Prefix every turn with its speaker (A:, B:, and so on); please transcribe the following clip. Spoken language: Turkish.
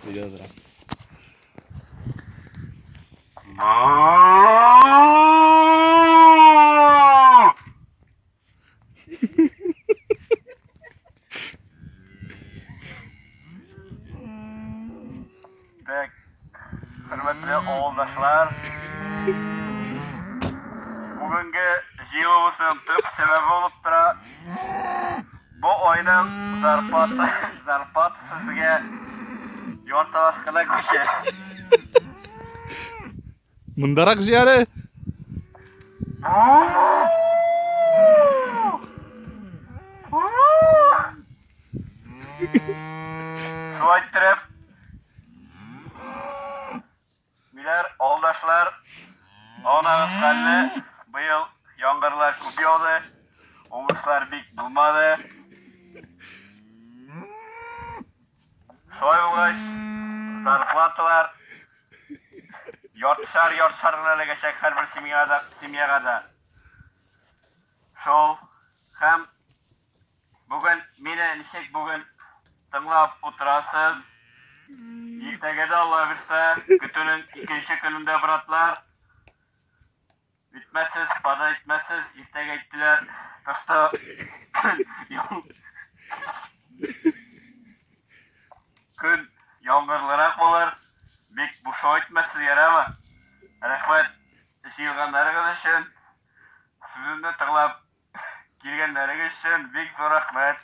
A: Videoda.
B: Pek hürmetli oğuldaşlar, bugünkü jiyovumuzun tüp sebebi olup tura bu oyunun zarpat sizge yortalaşkına köşe.
A: Mundarak ziyare.
B: Şu ayttirip biler oğuldaşlar onağız kalli bu yıl yağmurlar ko'payadi, oğuşlar bek bulmadı. Şoy bo'lg'ach zarplatalar yortishar geçecek her bir simyagada. Şol hem bugün meni nishek bugün tınlap oturasız. Ertagada Allah bilsa kutuning ikinci kununda biratlar. Bitmesiz, pada bitmesiz, ertaga aytdilar. To'xta. Kun yağmurlarak bo'lar. Bek bu şoytmesiz yarama. Rahmat. Işıyılganlarınız için, sözümde tığlap kelganlaringiz için bek zo'r rahmat.